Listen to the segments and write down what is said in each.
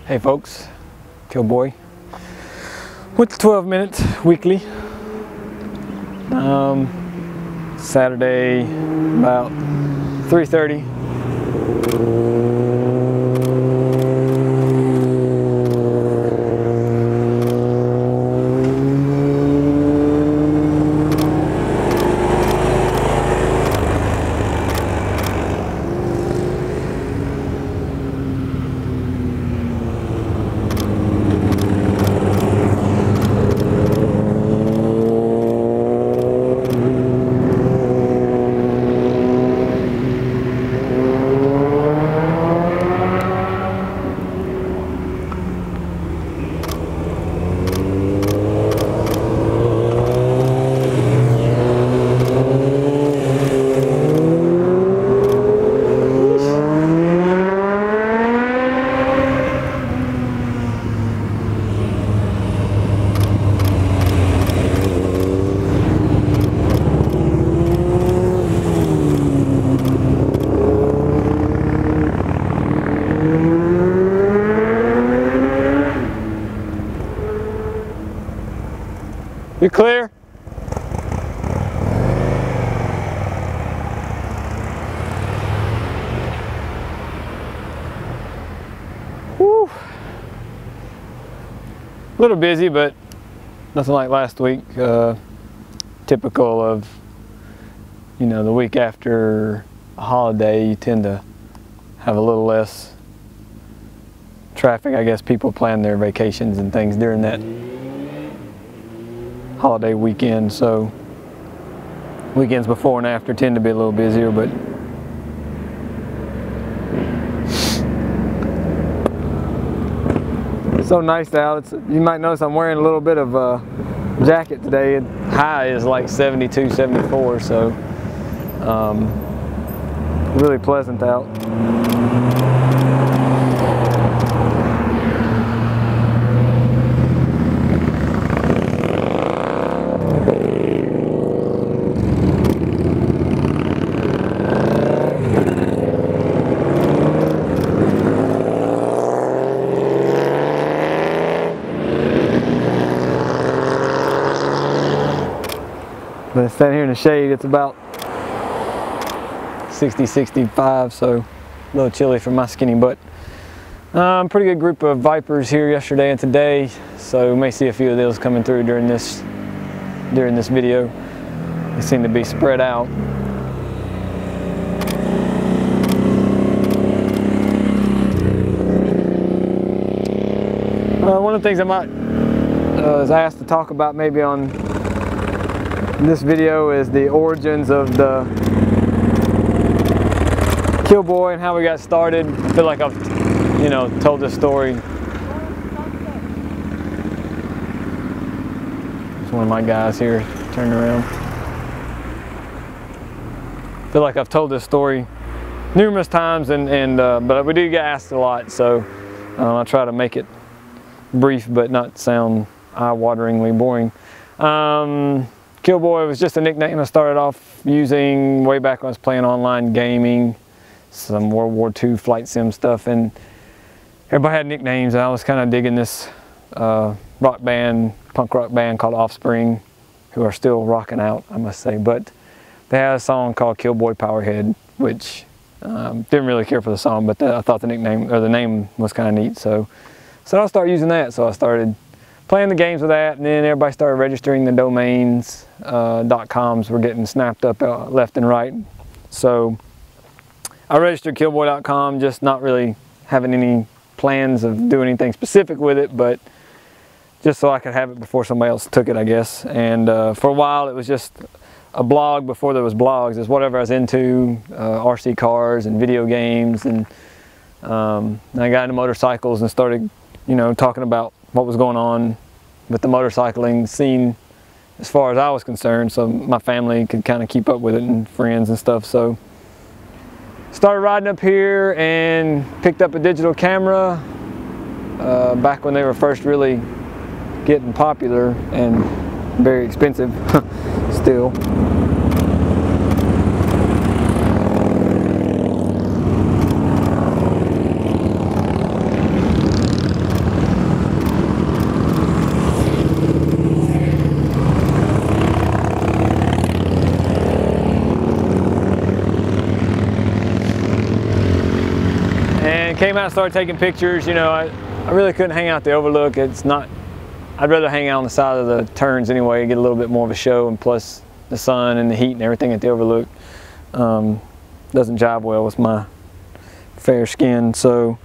Hey folks, Killboy with the 12 minutes weekly. Saturday about 3:30. You clear? Whew. A little busy, but nothing like last week. Typical of, you know, the week after a holiday, you tend to have a little less traffic. I guess people plan their vacations and things during that holiday weekend, so weekends before and after tend to be a little busier, but it's so nice out. You might notice I'm wearing a little bit of a jacket today. High is like 72, 74, so really pleasant out. But standing here in the shade, it's about 60, 65, so a little chilly for my skinny butt. Pretty good group of Vipers here yesterday and today, so we may see a few of those coming through during this video. They seem to be spread out. One of the things I might was asked to talk about maybe on this video is the origins of the Killboy and how we got started. I feel like I've, you know, told this story. It's one of my guys here turning around. I feel like I've told this story numerous times, but we do get asked a lot, so I try to make it brief but not sound eye-wateringly boring. Killboy was just a nickname I started off using way back when I was playing online gaming, some World War II flight sim stuff, and everybody had nicknames, and I was kind of digging this punk rock band called Offspring, who are still rocking out, I must say, but they had a song called Killboy Powerhead, which didn't really care for the song, but I thought the nickname, or the name was kind of neat, so I started using that. So I started playing the games with that, and then everybody started registering the domains. .coms were getting snapped up left and right. So I registered killboy.com, just not really having any plans of doing anything specific with it, but just so I could have it before somebody else took it, I guess. And for a while it was just a blog before there was blogs. It's whatever I was into, RC cars and video games, and I got into motorcycles and started, you know, talking about what was going on with the motorcycling scene as far as I was concerned, so my family could kind of keep up with it and friends and stuff. So started riding up here and picked up a digital camera back when they were first really getting popular and very expensive still. came out and started taking pictures. You know, I really couldn't hang out the overlook. It's not, I'd rather hang out on the side of the turns anyway, get a little bit more of a show, and plus the sun and the heat and everything at the overlook doesn't jive well with my fair skin. So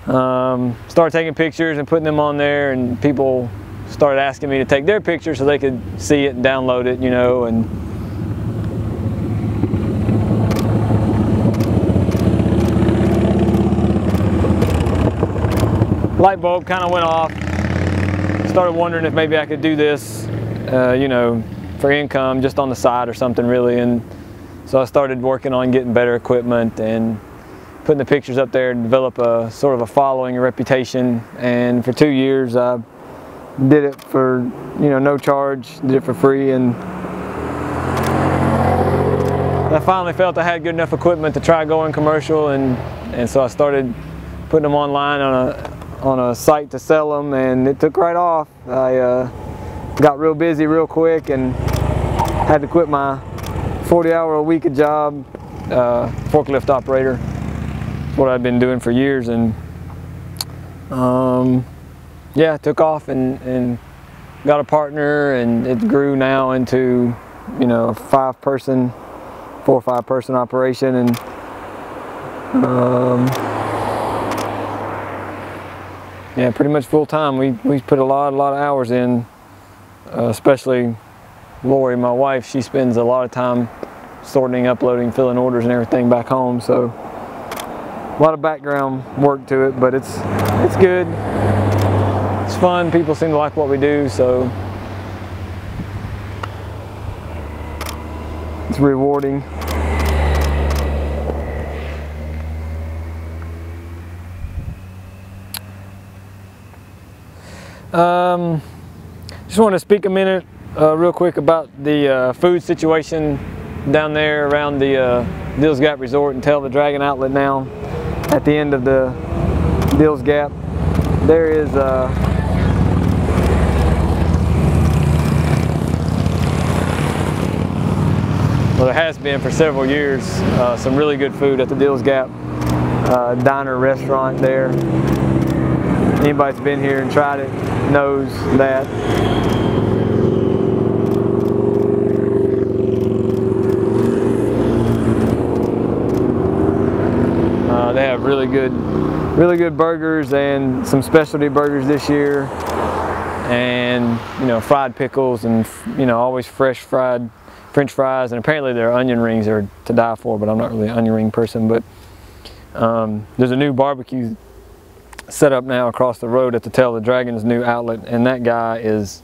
started taking pictures and putting them on there, and people started asking me to take their pictures so they could see it and download it, you know. And light bulb kind of went off. Started wondering if maybe I could do this, you know, for income, just on the side or something, really. And so I started working on getting better equipment and putting the pictures up there to develop a sort of a following, a reputation. And for 2 years I did it for, you know, no charge, did it for free, and I finally felt I had good enough equipment to try going commercial, and so I started putting them online on a site to sell them, and it took right off. I got real busy real quick and had to quit my 40-hour-a-week job, forklift operator. That's what I'd been doing for years, and yeah, took off and got a partner, and it grew now into, you know, a 4 or 5 person operation, and yeah, pretty much full time. We put a lot of hours in, especially Lori, my wife. She spends a lot of time sorting, uploading, filling orders and everything back home, so a lot of background work to it, but it's good. It's fun. People seem to like what we do, so it's rewarding. Just want to speak a minute real quick about the food situation down there around the Dills Gap Resort and Tail of the Dragon outlet. Now at the end of the Dills Gap there is well, there has been for several years some really good food at the Dills Gap diner restaurant there. Anybody that's been here and tried it knows that. They have really good burgers and some specialty burgers this year, and, you know, fried pickles, and, you know, always fresh fried French fries, and apparently their onion rings are to die for, but I'm not really an onion ring person. But there's a new barbecue set up now across the road at the Tail of the Dragon's new outlet, and that guy is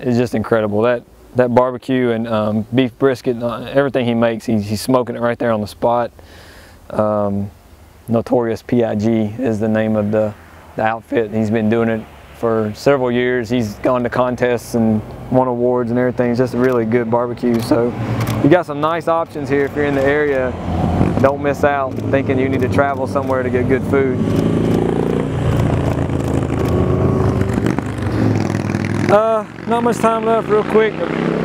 just incredible. That barbecue and beef brisket, and everything he makes, he's smoking it right there on the spot. Notorious PIG is the name of the outfit. He's been doing it for several years. He's gone to contests and won awards and everything. It's just a really good barbecue. So you got some nice options here if you're in the area. Don't miss out thinking you need to travel somewhere to get good food. Not much time left. Real quick,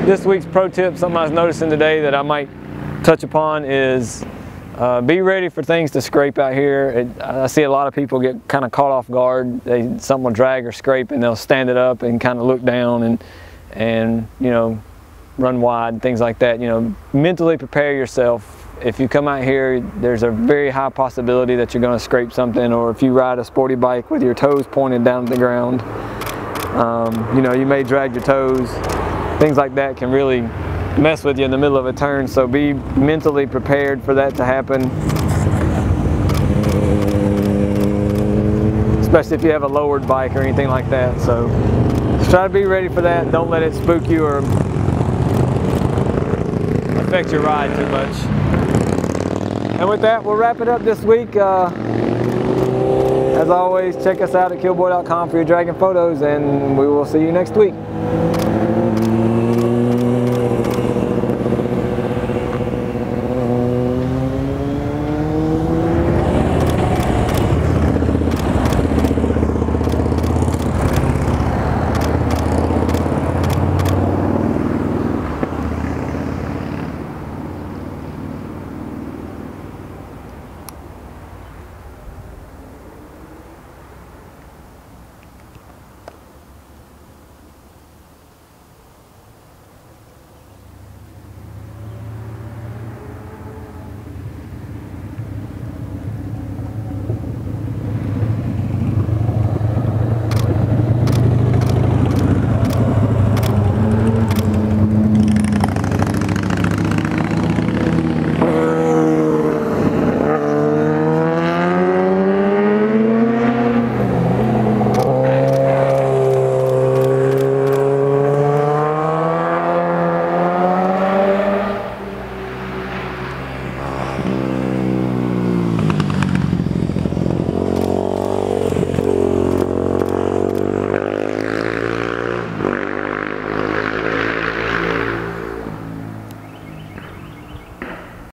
this week's pro tip, something I was noticing today that I might touch upon, is be ready for things to scrape out here. I see a lot of people get kind of caught off guard. Something will drag or scrape, and they'll stand it up and kind of look down and you know, run wide and things like that. You know, mentally prepare yourself. If you come out here, there's a very high possibility that you're going to scrape something, or if you ride a sporty bike with your toes pointed down to the ground, you know, you may drag your toes. Things like that can really mess with you in the middle of a turn, so be mentally prepared for that to happen, especially if you have a lowered bike or anything like that. So just try to be ready for that. Don't let it spook you or affect your ride too much. And with that, we'll wrap it up this week. As always, check us out at killboy.com for your dragon photos, and we will see you next week.